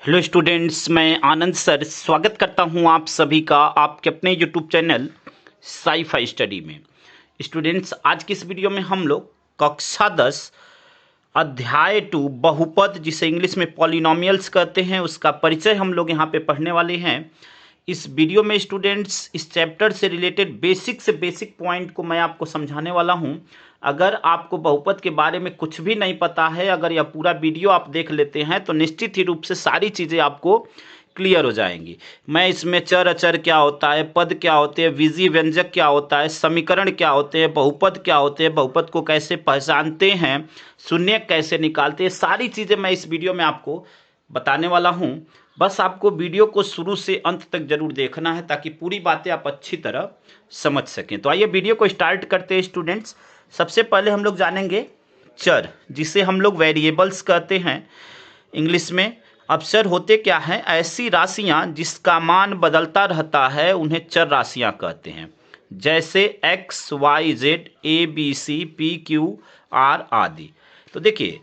Hello students, मैं आनंद sir स्वागत करता हूं आप सभी का आपके अपने YouTube channel sci fi study में। स्टूडेंट्स, आज की इस वीडियो में हम लोग कक्षा 10 अध्याय 2 बहुपद, जिसे इंग्लिश में पॉलिनोमियल्स कहते हैं, उसका परिचय हम लोग यहाँ पे पढ़ने वाले हैं। इस वीडियो में स्टूडेंट्स इस चैप्टर से रिलेटेड बेसिक से बेसिक पॉइंट को मैं आपको समझाने वाला हूँ। अगर आपको बहुपद के बारे में कुछ भी नहीं पता है, अगर यह पूरा वीडियो आप देख लेते हैं तो निश्चित ही रूप से सारी चीज़ें आपको क्लियर हो जाएंगी। मैं इसमें चर अचर क्या होता है, पद क्या होते हैं, विधि व्यंजक क्या होता है, समीकरण क्या होते हैं, बहुपद क्या होते हैं, बहुपद को कैसे पहचानते हैं, शून्य कैसे निकालते हैं, सारी चीज़ें मैं इस वीडियो में आपको बताने वाला हूँ। बस आपको वीडियो को शुरू से अंत तक जरूर देखना है ताकि पूरी बातें आप अच्छी तरह समझ सकें। तो आइए वीडियो को स्टार्ट करते हैं स्टूडेंट्स। सबसे पहले हम लोग जानेंगे चर, जिसे हम लोग वेरिएबल्स कहते हैं इंग्लिश में। अब चर होते क्या हैं? ऐसी राशियां जिसका मान बदलता रहता है उन्हें चर राशियां कहते हैं, जैसे X Y Z A B C P Q R आदि। तो देखिए,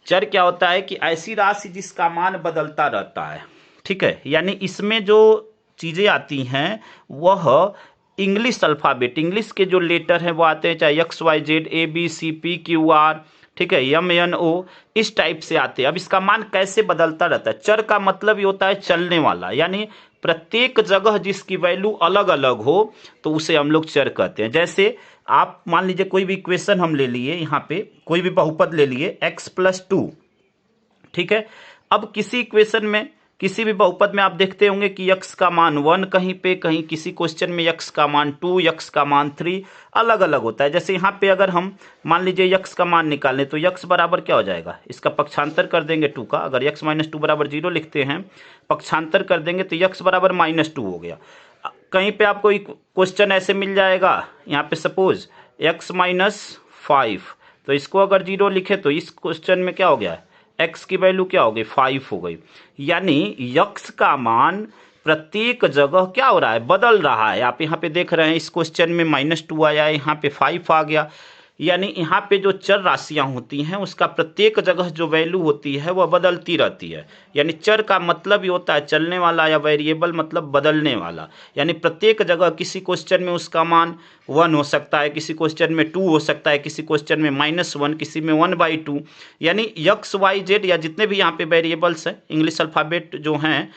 चर क्या होता है कि ऐसी राशि जिसका मान बदलता रहता है, ठीक है। यानी इसमें जो चीज़ें आती हैं वह इंग्लिश अल्फ़ाबेट, इंग्लिश के जो लेटर हैं वो आते हैं, चाहे X Y Z A B C P Q R, ठीक है, एम एन ओ, इस टाइप से आते हैं। अब इसका मान कैसे बदलता रहता है? चर का मतलब ये होता है चलने वाला, यानी प्रत्येक जगह जिसकी वैल्यू अलग अलग हो तो उसे हम लोग चर कहते हैं। जैसे आप मान लीजिए कोई भी इक्वेशन हम ले लिए, यहाँ पे कोई भी बहुपद ले लिए x+2, ठीक है। अब किसी इक्वेशन में, किसी भी बहुपद में आप देखते होंगे कि x का मान 1 कहीं पे, कहीं किसी क्वेश्चन में x का मान 2, x का मान 3 अलग अलग होता है। जैसे यहाँ पे अगर हम मान लीजिए x का मान निकालें तो x बराबर क्या हो जाएगा, इसका पक्षांतर कर देंगे 2 का। अगर x - 2 बराबर 0 लिखते हैं, पक्षांतर कर देंगे तो x बराबर -2 हो गया। कहीं पे आपको क्वेश्चन ऐसे मिल जाएगा, यहाँ पे सपोज x - 5, तो इसको अगर 0 लिखे तो इस क्वेश्चन में क्या हो गया, x की वैल्यू क्या हो गई, 5 हो गई। यानी x का मान प्रत्येक जगह क्या हो रहा है, बदल रहा है। आप यहाँ पे देख रहे हैं इस क्वेश्चन में -2 आया है, यहाँ पे 5 आ गया। यानी यहाँ पे जो चर राशियां होती हैं उसका प्रत्येक जगह जो वैल्यू होती है वह बदलती रहती है। यानी चर का मतलब ये होता है चलने वाला, या वेरिएबल मतलब बदलने वाला। यानी प्रत्येक जगह किसी क्वेश्चन में उसका मान 1 हो सकता है, किसी क्वेश्चन में 2 हो सकता है, किसी क्वेश्चन में -1, किसी में 1/2। यानी एक्स वाई जेड या जितने भी यहाँ पे वेरिएबल्स हैं इंग्लिश अल्फ़ाबेट जो हैं,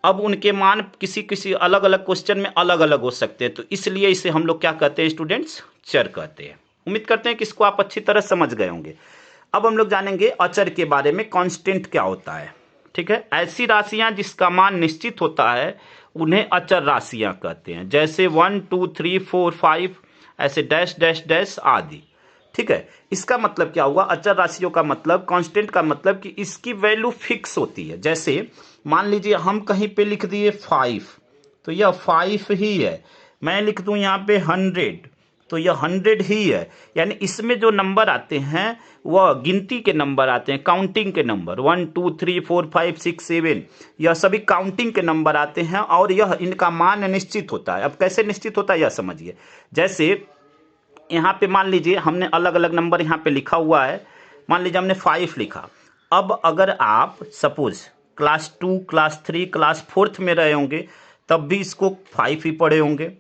अब उनके मान किसी किसी अलग अलग क्वेश्चन में अलग अलग हो सकते हैं। तो इसलिए इसे हम लोग क्या कहते हैं स्टूडेंट्स, चर कहते हैं। उम्मीद करते हैं कि इसको आप अच्छी तरह समझ गए होंगे। अब हम लोग जानेंगे अचर के बारे में। कांस्टेंट क्या होता है, ठीक है। ऐसी राशियां जिसका मान निश्चित होता है उन्हें अचर राशियां कहते हैं, जैसे 1 2 3 4 5 ऐसे डैश डैश डैश आदि, ठीक है। इसका मतलब क्या हुआ, अचर राशियों का मतलब, कांस्टेंट का मतलब कि इसकी वैल्यू फिक्स होती है। जैसे मान लीजिए हम कहीं पे लिख दिए 5, तो यह 5 ही है। मैं लिख दूं यहाँ पे 100, तो यह 100 ही है। यानी इसमें जो नंबर आते हैं वह गिनती के नंबर आते हैं, काउंटिंग के नंबर, 1 2 3 4 5 6 7, यह सभी काउंटिंग के नंबर आते हैं और यह इनका मान निश्चित होता है। अब कैसे निश्चित होता है यह समझिए। जैसे यहाँ पे मान लीजिए हमने अलग अलग नंबर यहाँ पे लिखा हुआ है, मान लीजिए हमने 5 लिखा। अब अगर आप सपोज क्लास 2, क्लास 3, क्लास 4 में रहे होंगे तब भी इसको 5 ही पढ़े होंगे।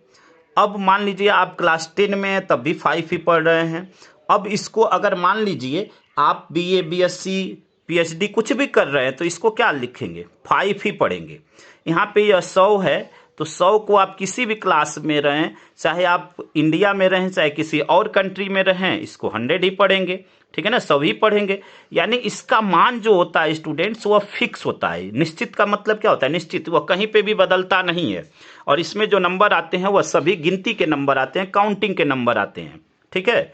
अब मान लीजिए आप क्लास 10 में हैं तब भी 5 ही पढ़ रहे हैं। अब इसको अगर मान लीजिए आप BA BSc PhD कुछ भी कर रहे हैं तो इसको क्या लिखेंगे, 5 ही पढ़ेंगे। यहाँ पे यह 100 है तो 100 को आप किसी भी क्लास में रहें, चाहे आप इंडिया में रहें चाहे किसी और कंट्री में रहें, इसको 100 ही पढ़ेंगे, ठीक है ना, सभी पढ़ेंगे। यानी इसका मान जो होता है स्टूडेंट्स वह फिक्स होता है। निश्चित का मतलब क्या होता है, निश्चित, वह कहीं पे भी बदलता नहीं है। और इसमें जो नंबर आते हैं वह सभी गिनती के नंबर आते हैं, काउंटिंग के नंबर आते हैं, ठीक है।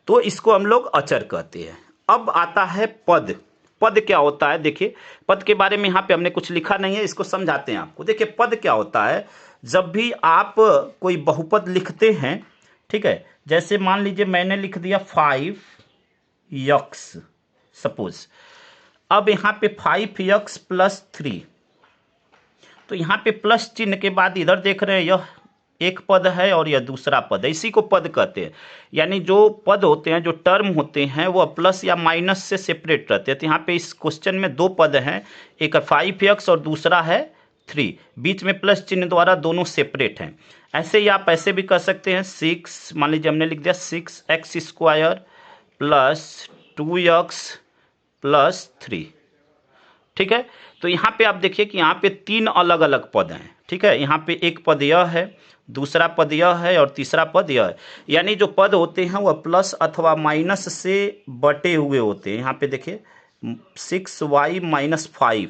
तो इसको हम लोग अचर कहते हैं। अब आता है पद। पद क्या होता है, देखिए पद के बारे में यहाँ पे हमने कुछ लिखा नहीं है, इसको समझाते हैं आपको। देखिए पद क्या होता है, जब भी आप कोई बहुपद लिखते हैं, ठीक है, जैसे मान लीजिए मैंने लिख दिया 5x सपोज। अब यहाँ पे 5x + 3, तो यहाँ पे प्लस चिन्ह के बाद इधर देख रहे हैं यह एक पद है और यह दूसरा पद है, इसी को पद कहते हैं। यानी जो पद होते हैं, जो टर्म होते हैं, वो प्लस या माइनस से सेपरेट रहते हैं। तो यहाँ पे इस क्वेश्चन में दो पद हैं, एक है 5x और दूसरा है 3, बीच में प्लस चिन्ह द्वारा दोनों सेपरेट हैं। ऐसे ही आप ऐसे भी कर सकते हैं, 6, मान लीजिए हमने लिख दिया 6x² प्लस 2x प्लस 3, ठीक है। तो यहाँ पे आप देखिए कि यहाँ पे तीन अलग अलग पद हैं, ठीक है। यहाँ पे एक पद यह है, दूसरा पद यह है और तीसरा पद यह है। यानी जो पद होते हैं वह प्लस अथवा माइनस से बटे हुए होते हैं। यहाँ पे देखिए 6y माइनस 5,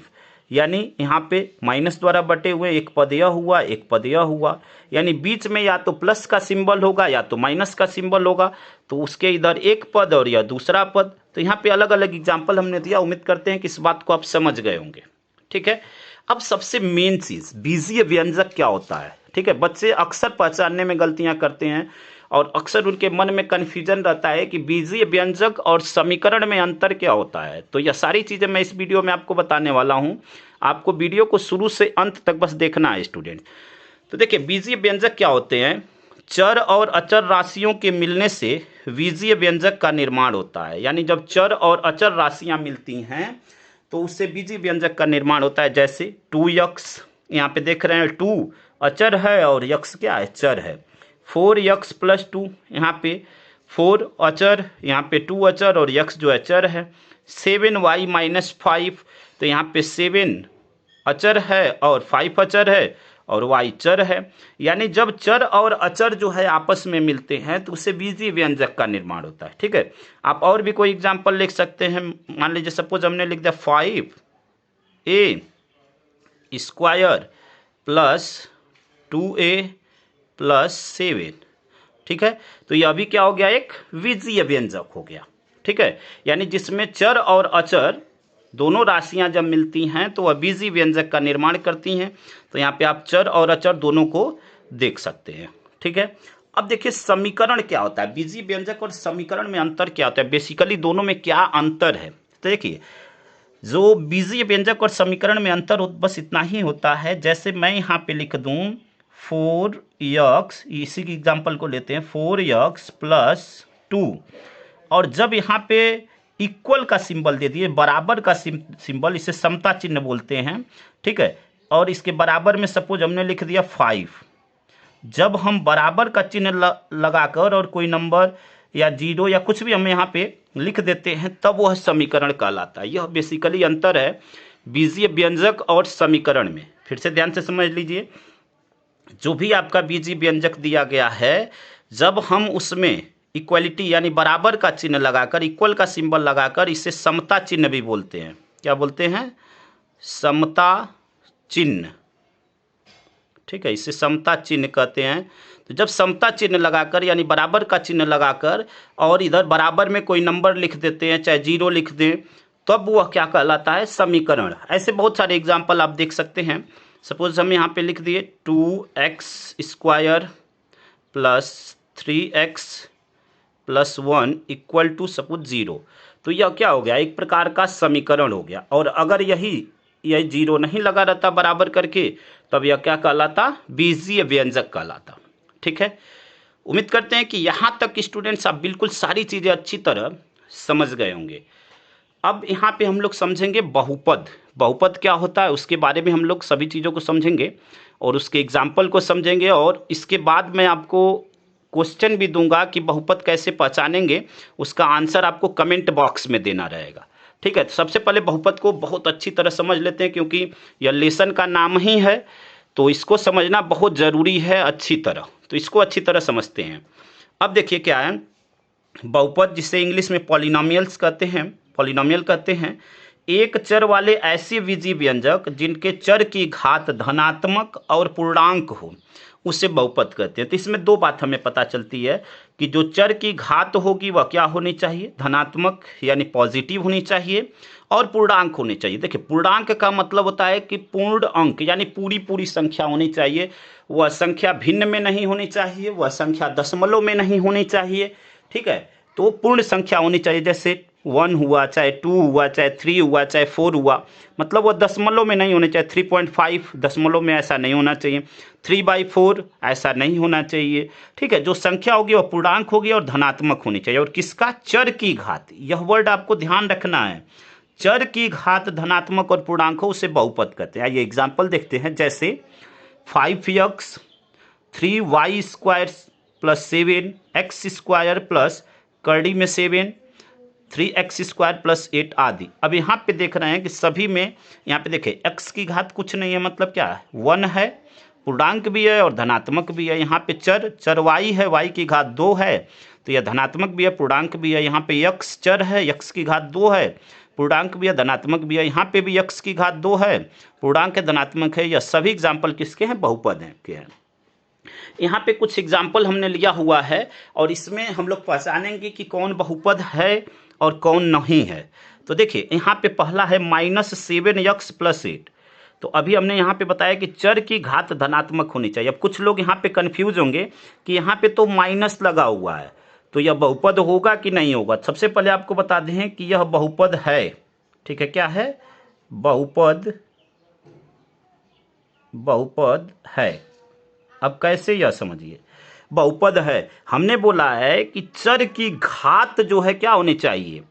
यानी यहाँ पे माइनस द्वारा बटे हुए, एक पद यह हुआ, एक पद यह हुआ। यानी बीच में या तो प्लस का सिंबल होगा या तो माइनस का सिंबल होगा, तो उसके इधर एक पद और यह दूसरा पद। तो यहाँ पे अलग अलग एग्जाम्पल हमने दिया। उम्मीद करते हैं कि इस बात को आप समझ गए होंगे, ठीक है। अब सबसे मेन चीज़, बीजीय व्यंजक क्या होता है, ठीक है। बच्चे अक्सर पहचानने में गलतियाँ करते हैं और अक्सर उनके मन में कन्फ्यूजन रहता है कि बीजीय व्यंजक और समीकरण में अंतर क्या होता है। तो यह सारी चीज़ें मैं इस वीडियो में आपको बताने वाला हूँ। आपको वीडियो को शुरू से अंत तक बस देखना है स्टूडेंट। तो देखिए, बीजीय व्यंजक क्या होते हैं। चर और अचर राशियों के मिलने से बीजीय व्यंजक का निर्माण होता है। यानी जब चर और अचर राशियाँ मिलती हैं तो उससे बीजीय व्यंजक का निर्माण होता है। जैसे 2x, यहाँ पे देख रहे हैं 2 अचर है और x क्या है, चर है। 4x प्लस 2, यहाँ पे 4 अचर, यहाँ पे 2 अचर और x जो है चर है। 7y माइनस 5, तो यहाँ पे 7 अचर है और 5 अचर है और y चर है। यानी जब चर और अचर जो है आपस में मिलते हैं तो उससे बीजीय व्यंजक का निर्माण होता है, ठीक है। आप और भी कोई एग्जांपल लिख सकते हैं। मान लीजिए सपोज हमने लिख दिया 5a square plus 2a plus 7, ठीक है। तो यह अभी क्या हो गया, एक बीजीय व्यंजक हो गया, ठीक है। यानी जिसमें चर और अचर दोनों राशियां जब मिलती हैं तो वह बीजीय व्यंजक का निर्माण करती हैं। तो यहाँ पे आप चर और अचर दोनों को देख सकते हैं, ठीक है। अब देखिए समीकरण क्या होता है, बीजीय व्यंजक और समीकरण में अंतर क्या होता है, बेसिकली दोनों में क्या अंतर है। तो देखिए, जो बीजीय व्यंजक और समीकरण में अंतर बस इतना ही होता है। जैसे मैं यहाँ पे लिख दूँ 4x, इसी की एग्जाम्पल को लेते हैं, 4x प्लस 2, और जब यहाँ पे इक्वल का सिंबल दे दिए, बराबर का सिंबल, इसे समता चिन्ह बोलते हैं, ठीक है। और इसके बराबर में सपोज हमने लिख दिया 5। जब हम बराबर का चिन्ह लगाकर और कोई नंबर या 0 या कुछ भी हम यहाँ पे लिख देते हैं तब वह समीकरण कहलाता है। यह बेसिकली अंतर है बीजीय व्यंजक और समीकरण में। फिर से ध्यान से समझ लीजिए, जो भी आपका बीजीय व्यंजक दिया गया है, जब हम उसमें इक्वलिटी यानी बराबर का चिन्ह लगाकर, इक्वल का सिंबल लगाकर, इसे समता चिन्ह भी बोलते हैं। क्या बोलते हैं, समता चिन्ह, ठीक है। इसे समता चिन्ह कहते हैं। तो जब समता चिन्ह लगाकर यानी बराबर का चिन्ह लगाकर और इधर बराबर में कोई नंबर लिख देते हैं, चाहे 0 लिख दें, तब वह क्या कहलाता है, समीकरण। ऐसे बहुत सारे एग्जाम्पल आप देख सकते हैं। सपोज हम यहाँ पे लिख दिए 2x square plus 3x plus 1 equal to suppose 0। तो यह क्या हो गया, एक प्रकार का समीकरण हो गया। और अगर यह 0 नहीं लगा रहता बराबर करके, तब यह क्या कहलाता, बीजीय व्यंजक कहलाता, ठीक है। उम्मीद करते हैं कि यहाँ तक स्टूडेंट्स आप बिल्कुल सारी चीज़ें अच्छी तरह समझ गए होंगे। अब यहाँ पे हम लोग समझेंगे बहुपद। बहुपद क्या होता है उसके बारे में हम लोग सभी चीज़ों को समझेंगे और उसके एग्जाम्पल को समझेंगे। और इसके बाद मैं आपको क्वेश्चन भी दूंगा कि बहुपद कैसे पहचानेंगे, उसका आंसर आपको कमेंट बॉक्स में देना रहेगा, ठीक है। तो सबसे पहले बहुपद को बहुत अच्छी तरह समझ लेते हैं, क्योंकि यह लेसन का नाम ही है, तो इसको समझना बहुत ज़रूरी है अच्छी तरह। तो इसको अच्छी तरह समझते हैं। अब देखिए क्या है बहुपद, जिसे इंग्लिश में पॉलिनोमियल्स कहते हैं, पॉलिनोमियल कहते हैं। एक चर वाले ऐसे बीजीय व्यंजक जिनके चर की घात धनात्मक और पूर्णांक हो, उसे बहुपद कहते हैं। तो इसमें दो बात हमें पता चलती है कि जो चर की घात होगी वह क्या होनी चाहिए, धनात्मक यानी पॉजिटिव होनी चाहिए, और पूर्णांक होनी चाहिए। देखिए, पूर्णांक का मतलब होता है कि पूर्ण अंक यानी पूरी संख्या होनी चाहिए। वह संख्या भिन्न में नहीं होनी चाहिए, वह संख्या दशमलव में नहीं होनी चाहिए, ठीक है। तो पूर्ण संख्या होनी चाहिए। जैसे 1 हुआ, चाहे 2 हुआ, चाहे 3 हुआ, चाहे 4 हुआ, मतलब वो दशमलव में नहीं होने चाहिए। 3.5 दशमलव में ऐसा नहीं होना चाहिए। 3/4 ऐसा नहीं होना चाहिए। ठीक है, जो संख्या होगी वह पूर्णांक होगी और धनात्मक होनी चाहिए। और किसका? चर की घात। यह वर्ड आपको ध्यान रखना है। चर की घात धनात्मक और पूर्णांक हो उसे बहुपद कहते हैं। आइए एग्जाम्पल देखते हैं। जैसे 5x 3y² plus 7x² plus करड़ी में 7 3x² प्लस 8 आदि। अब यहाँ पे देख रहे हैं कि सभी में, यहाँ पे देखें x की घात कुछ नहीं है, मतलब क्या है? 1 है, पूर्णांक भी है और धनात्मक भी है। यहाँ पे चर y है, y की घात 2 है, तो यह धनात्मक भी है पूर्णांक भी है। यहाँ पे x चर है, x की घात 2 है, पूर्णांक भी है धनात्मक भी है। यहाँ पे भी x की घात 2 है, पूर्णांक है धनात्मक है। यह सभी एग्जाम्पल किसके हैं? बहुपद हैं के हैं। यहाँ पे कुछ एग्जाम्पल हमने लिया हुआ है और इसमें हम लोग पहचानेंगे कि कौन बहुपद है और कौन नहीं है। तो देखिए यहाँ पे पहला है -7x प्लस 8। तो अभी हमने यहाँ पे बताया कि चर की घात धनात्मक होनी चाहिए। अब कुछ लोग यहाँ पे कंफ्यूज होंगे कि यहाँ पे तो माइनस लगा हुआ है, तो यह बहुपद होगा कि नहीं होगा। सबसे पहले आपको बता दें कि यह बहुपद है। ठीक है, क्या है? बहुपद है। अब कैसे? यह समझिए, बहुपद है। हमने बोला है कि चर की घात जो है क्या होनी चाहिए?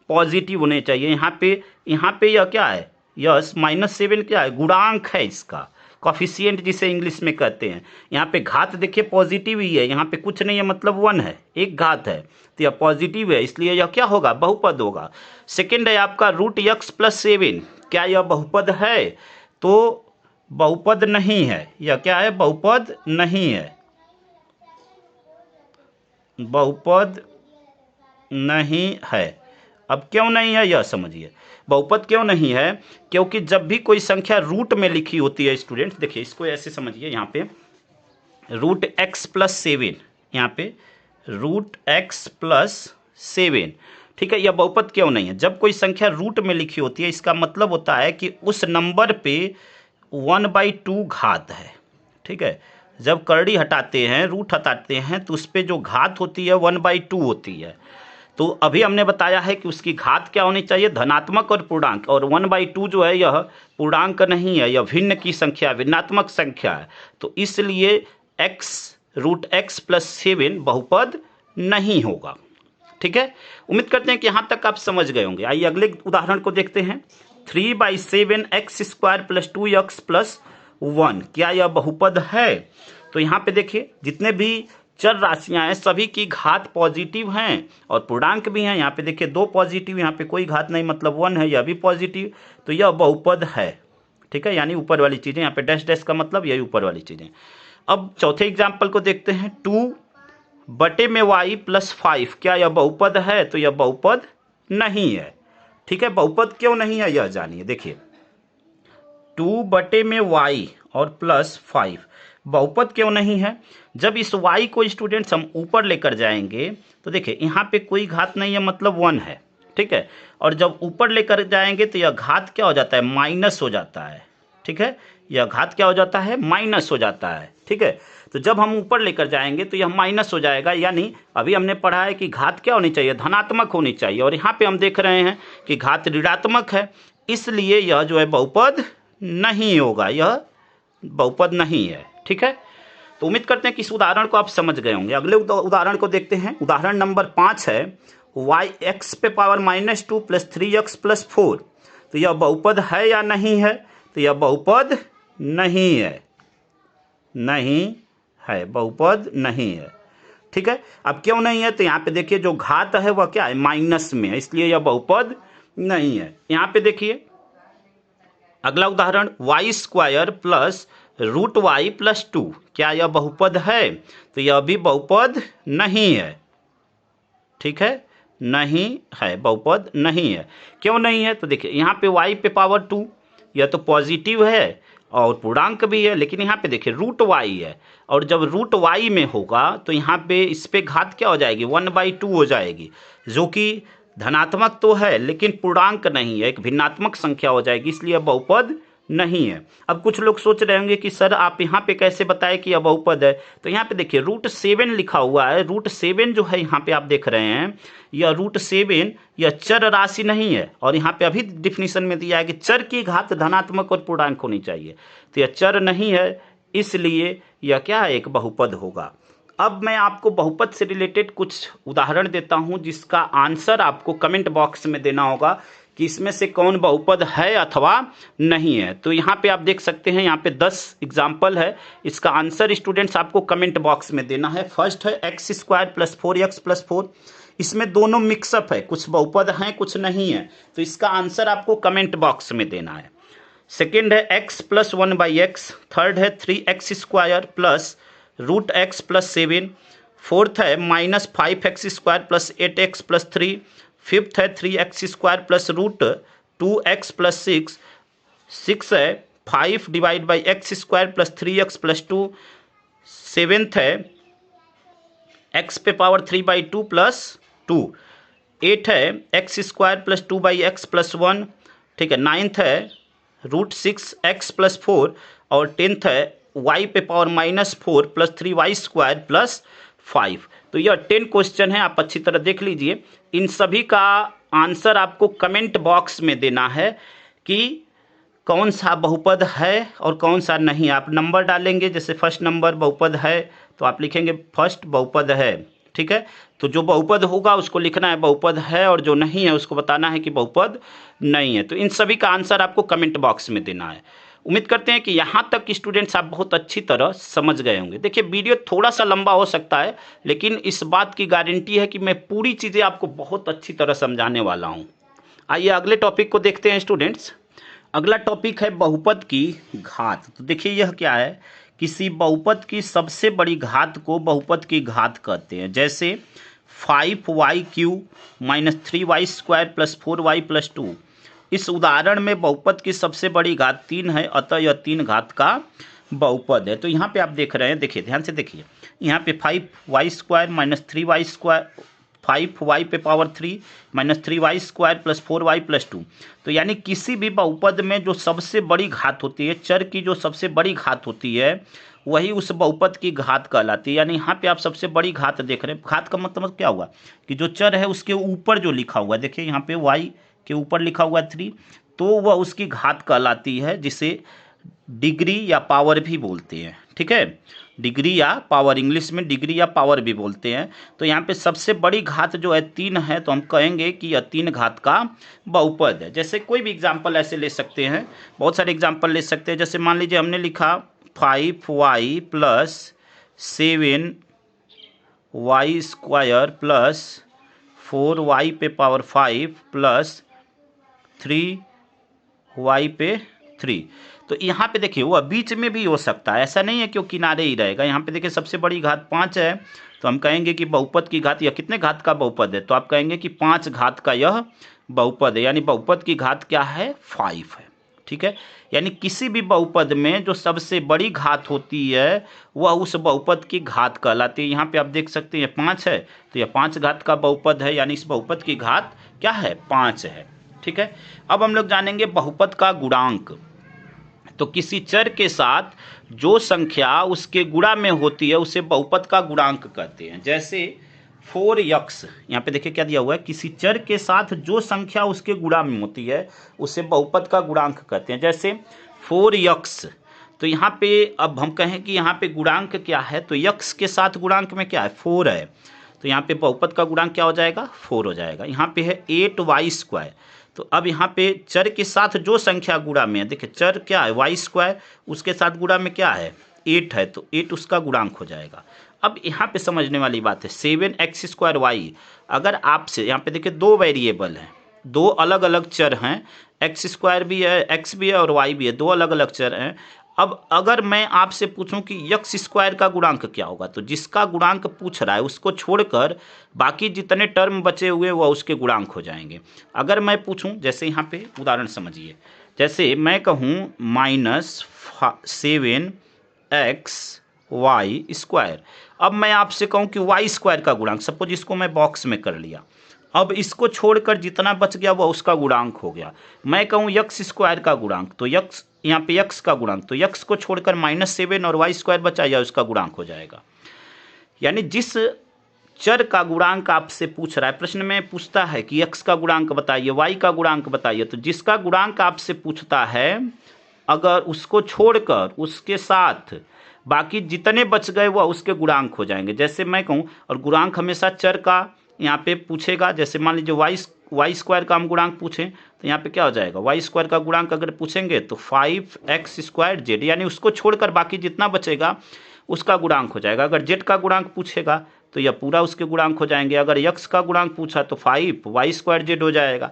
पॉजिटिव होने चाहिए। यहाँ पे यह क्या है? यस -7 क्या है? गुणांक है इसका, कॉफिशिएंट जिसे इंग्लिश में कहते हैं। यहाँ पे घात देखिए पॉजिटिव ही है, यहाँ पे कुछ नहीं है, मतलब 1 है, एक घात है, तो यह पॉजिटिव है, इसलिए यह क्या होगा? बहुपद होगा। सेकेंड है आपका √x प्लस 7। क्या यह बहुपद है? तो बहुपद नहीं है। यह क्या है? बहुपद नहीं है, बहुपद नहीं है। अब क्यों नहीं है यह समझिए। बहुपद क्यों नहीं है? क्योंकि जब भी कोई संख्या रूट में लिखी होती है, स्टूडेंट देखिए इसको ऐसे समझिए, यहाँ पे √x प्लस 7, यहाँ पे √x प्लस 7। ठीक है, यह बहुपद क्यों नहीं है? जब कोई संख्या रूट में लिखी होती है, इसका मतलब होता है कि उस नंबर पे 1/2 घात है। ठीक है, जब करड़ी हटाते हैं, रूट हटाते हैं, तो उस पर जो घात होती है 1/2 होती है। तो अभी हमने बताया है कि उसकी घात क्या होनी चाहिए? धनात्मक और पूर्णांक। और 1/2 जो है यह पूर्णांक नहीं है, यह भिन्न की संख्या, भिन्नात्मक संख्या है। तो इसलिए √x प्लस 7 बहुपद नहीं होगा। ठीक है, उम्मीद करते हैं कि यहाँ तक आप समझ गए होंगे। आइए अगले उदाहरण को देखते हैं। 3/7x² plus 2x plus 1। क्या यह बहुपद है? तो यहाँ पे देखिए जितने भी चर राशियां हैं सभी की घात पॉजिटिव हैं और पूर्णांक भी हैं। यहाँ पे देखिए 2 पॉजिटिव, यहाँ पे कोई घात नहीं, मतलब 1 है, यह भी पॉजिटिव, तो यह बहुपद है। ठीक है, यानी ऊपर वाली चीज़ें, यहाँ पे डैश डैश का मतलब यही ऊपर वाली चीज़ें। अब चौथे एग्जाम्पल को देखते हैं। 2/y plus 5। क्या यह बहुपद है? तो यह बहुपद नहीं है। ठीक है, बहुपद क्यों नहीं है यह जानिए। देखिए 2/y और प्लस 5 बहुपद क्यों नहीं है? जब इस y को स्टूडेंट्स हम ऊपर लेकर जाएंगे तो देखिए यहाँ पे कोई घात नहीं है, मतलब 1 है। ठीक है, और जब ऊपर लेकर जाएंगे तो यह घात क्या हो जाता है? माइनस हो जाता है। ठीक है, यह घात क्या हो जाता है? माइनस हो जाता है। ठीक है, तो जब हम ऊपर लेकर जाएंगे तो यह माइनस हो जाएगा, यानी अभी हमने पढ़ा है कि घात क्या होनी चाहिए? धनात्मक होनी चाहिए, और यहाँ पे हम देख रहे हैं कि घात ऋणात्मक है, इसलिए यह जो है बहुपद नहीं होगा, यह बहुपद नहीं है। ठीक है, तो उम्मीद करते हैं कि इस उदाहरण को आप समझ गए होंगे। अगले उदाहरण को देखते हैं। उदाहरण नंबर 5 है y(x⁻² प्लस 3x प्लस 4। तो यह बहुपद है या नहीं है? तो यह बहुपद नहीं है, नहीं है, बहुपद नहीं है। ठीक है, अब क्यों नहीं है? तो यहाँ पे देखिए जो घात है वह क्या है? माइनस में है, इसलिए यह बहुपद नहीं है। यहाँ पे देखिए अगला उदाहरण y² प्लस √y प्लस 2। क्या यह बहुपद है? तो यह भी बहुपद नहीं है। ठीक है, नहीं है, बहुपद नहीं है। क्यों नहीं है? तो देखिए यहाँ पे y पे पावर 2, यह तो पॉजिटिव है और पूर्णांक भी है, लेकिन यहाँ पे देखिए √y है, और जब √y में होगा तो यहाँ पे इस पे घात क्या हो जाएगी? 1/2 हो जाएगी, जो कि धनात्मक तो है लेकिन पूर्णांक नहीं है, एक भिन्नात्मक संख्या हो जाएगी, इसलिए बहुपद नहीं है। अब कुछ लोग सोच रहे होंगे कि सर आप यहाँ पे कैसे बताए कि यह बहुपद है। तो यहाँ पे देखिए √7 लिखा हुआ है। √7 जो है यहाँ पे आप देख रहे हैं, यह √7 यह चर राशि नहीं है। और यहाँ पे अभी डिफिनीशन में दिया है कि चर की घात धनात्मक और पूर्णांक होनी चाहिए। तो यह चर नहीं है, इसलिए यह क्या है, एक बहुपद होगा। अब मैं आपको बहुपद से रिलेटेड कुछ उदाहरण देता हूं, जिसका आंसर आपको कमेंट बॉक्स में देना होगा कि इसमें से कौन बहुपद है अथवा नहीं है। तो यहाँ पे आप देख सकते हैं, यहाँ पे 10 एग्जाम्पल है। इसका आंसर स्टूडेंट्स आपको कमेंट बॉक्स में देना है। फर्स्ट है x² + 4x + 4। इसमें दोनों मिक्सअप है, कुछ बहुपद हैं कुछ नहीं है। तो इसका आंसर आपको कमेंट बॉक्स में देना है। सेकेंड है x + 1/x। थर्ड है 3x² + √x + 7। फोर्थ है -5x² + 8x + 3। फिफ्थ है 3x² + √2x + 6। सिक्स है 5/x² + 3x + 2। सेवेंथ है x⁴ + 2। एट है x² + 2/x + 1। ठीक है। नाइन्थ है √6x + 4। और टेंथ है y⁻⁻4 + 3y² + 5। तो यह 10 क्वेश्चन है, आप अच्छी तरह देख लीजिए। इन सभी का आंसर आपको कमेंट बॉक्स में देना है कि कौन सा बहुपद है और कौन सा नहीं। आप नंबर डालेंगे, जैसे फर्स्ट नंबर बहुपद है तो आप लिखेंगे फर्स्ट बहुपद है। ठीक है। तो जो बहुपद होगा उसको लिखना है बहुपद है, और जो नहीं है उसको बताना है कि बहुपद नहीं है। तो इन सभी का आंसर आपको कमेंट बॉक्स में देना है। उम्मीद करते हैं कि यहाँ तक स्टूडेंट्स आप बहुत अच्छी तरह समझ गए होंगे। देखिए वीडियो थोड़ा सा लंबा हो सकता है, लेकिन इस बात की गारंटी है कि मैं पूरी चीज़ें आपको बहुत अच्छी तरह समझाने वाला हूँ। आइए अगले टॉपिक को देखते हैं स्टूडेंट्स। अगला टॉपिक है बहुपद की घात। तो देखिए यह क्या है, किसी बहुपद की सबसे बड़ी घात को बहुपद की घात कहते हैं। जैसे 5y³ - 3y² + 4y + 2। इस उदाहरण में बहुपद की सबसे बड़ी घात 3 है, अतः यह 3 घात का बहुपद है। तो यहाँ पे आप देख रहे हैं, देखिए ध्यान से देखिए, यहाँ पे 5y² - 3y², 5y⁻³ - 3y² + 4y + 2। तो यानी किसी भी बहुपद में जो सबसे बड़ी घात होती है, चर की जो सबसे बड़ी घात होती है, वही उस बहुपद की घात कहलाती है। यानी यहाँ पे आप सबसे बड़ी घात देख रहे हैं। घात का मतलब क्या हुआ कि जो चर है उसके ऊपर जो लिखा हुआ है, देखिए यहाँ पे y के ऊपर लिखा हुआ है 3, तो वह उसकी घात कहलाती है, जिसे डिग्री या पावर भी बोलते हैं। ठीक है। डिग्री या पावर, इंग्लिश में डिग्री या पावर भी बोलते हैं। तो यहाँ पे सबसे बड़ी घात जो है 3 है, तो हम कहेंगे कि यह 3 घात का बहुपद है। जैसे कोई भी एग्जाम्पल ऐसे ले सकते हैं, बहुत सारे एग्जाम्पल ले सकते हैं। जैसे मान लीजिए हमने लिखा 5y + 7y² + 4y⁵ + 3y⁵। तो यहाँ पे देखिए वह बीच में भी हो सकता है, ऐसा नहीं है कि वो किनारे ही रहेगा। यहाँ पे देखिए सबसे बड़ी घात 5 है, तो हम कहेंगे कि बहुपद की घात, यह कितने घात का बहुपद है, तो आप कहेंगे कि 5 घात का यह बहुपद है। यानी बहुपद की घात क्या है, 5 है। ठीक है। यानी किसी भी बहुपद में जो सबसे बड़ी घात होती है वह उस बहुपद की घात कहलाती है। यहाँ पे आप देख सकते हैं 5 है, तो यह 5 घात का बहुपद है, यानी इस बहुपद की घात क्या है, 5 है। ठीक है। अब हम लोग जानेंगे बहुपद का गुणांक। तो किसी चर के साथ जो संख्या उसके गुणा में होती है उसे बहुपद का गुणांक कहते हैं। जैसे 4x, यहाँ पे देखिए क्या दिया हुआ है, किसी चर के साथ जो संख्या उसके गुणा में होती है उसे बहुपद का गुणांक कहते हैं। जैसे 4x, तो यहाँ पे अब हम कहें कि यहाँ पे गुणांक क्या है, तो x के साथ गुणांक में क्या है, 4 है, तो यहाँ पे बहुपद का गुणांक क्या हो जाएगा, 4 हो जाएगा। यहाँ पे है 8y², तो अब यहाँ पे चर के साथ जो संख्या गुणा में है, देखिए चर क्या है y², उसके साथ गुणा में क्या है 8 है, तो 8 उसका गुणांक हो जाएगा। अब यहाँ पे समझने वाली बात है 7x²y। अगर आपसे यहाँ पे देखिए 2 वेरिएबल हैं, 2 अलग अलग चर हैं, x² भी है, x भी है और y भी है, 2 अलग अलग चर हैं। अब अगर मैं आपसे पूछूं कि x² का गुणांक क्या होगा, तो जिसका गुणांक पूछ रहा है उसको छोड़कर बाकी जितने टर्म बचे हुए वह उसके गुणांक हो जाएंगे। अगर मैं पूछूं, जैसे यहाँ पे उदाहरण समझिए, जैसे मैं कहूँ -7xy²। अब मैं आपसे कहूँ कि y² का गुणांक, सपोज इसको मैं बॉक्स में कर लिया, अब इसको छोड़कर जितना बच गया वह उसका गुणांक हो गया। मैं कहूँ x² का गुणांक, तो यहाँ पे x का गुणांक, तो x को छोड़कर -7 और y² बचा या उसका गुणांक हो जाएगा। यानी जिस चर का गुणांक आपसे पूछ रहा है, प्रश्न में पूछता है कि x का गुणांक बताइए, y का गुणांक बताइए, तो जिसका गुणांक आपसे पूछता है अगर उसको छोड़कर उसके साथ बाकी जितने बच गए वह उसके गुणांक हो जाएंगे। जैसे मैं कहूँ, और गुणांक हमेशा चर का यहाँ पे पूछेगा, जैसे मान लीजिए y² का हम गुणांक पूछें तो यहाँ पे क्या हो जाएगा, y² का गुणांक अगर पूछेंगे तो 5x²z, यानी उसको छोड़कर बाकी जितना बचेगा उसका गुणांक हो जाएगा। अगर z का गुणांक पूछेगा तो यह पूरा उसके गुणांक हो जाएंगे। अगर x का गुणांक पूछा तो 5y² हो जाएगा।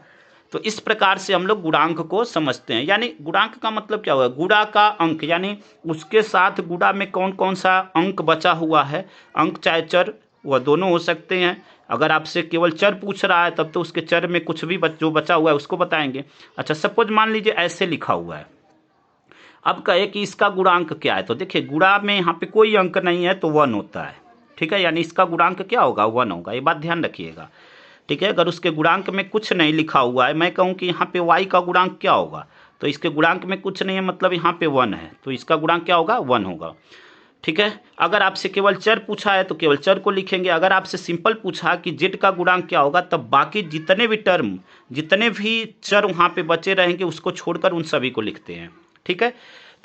तो इस प्रकार से हम लोग गुणांक को समझते हैं। यानी गुणांक का मतलब क्या हुआ, गुणा का अंक, यानी उसके साथ गुणा में कौन कौन सा अंक बचा हुआ है। अंक चाहे चर वह दोनों हो सकते हैं। अगर आपसे केवल चर पूछ रहा है तब तो उसके चर में कुछ भी जो बचा हुआ है उसको बताएंगे। अच्छा, सपोज मान लीजिए ऐसे लिखा हुआ है, अब कहे कि इसका गुणांक क्या है, तो देखिए गुणा में यहाँ पे कोई अंक नहीं है तो 1 होता है। ठीक है, यानी इसका गुणांक क्या होगा, 1 होगा। ये बात ध्यान रखिएगा। ठीक है, अगर उसके गुणांक में कुछ नहीं लिखा हुआ है, मैं कहूँ कि यहाँ पे y का गुणांक क्या होगा, तो इसके गुणांक में कुछ नहीं है मतलब यहाँ पे 1 है, तो इसका गुणांक क्या होगा, 1 होगा। ठीक है, अगर आपसे केवल चर पूछा है तो केवल चर को लिखेंगे। अगर आपसे सिंपल पूछा कि z का गुणांक क्या होगा, तब बाकी जितने भी टर्म, जितने भी चर वहाँ पे बचे रहेंगे उसको छोड़कर उन सभी को लिखते हैं। ठीक है,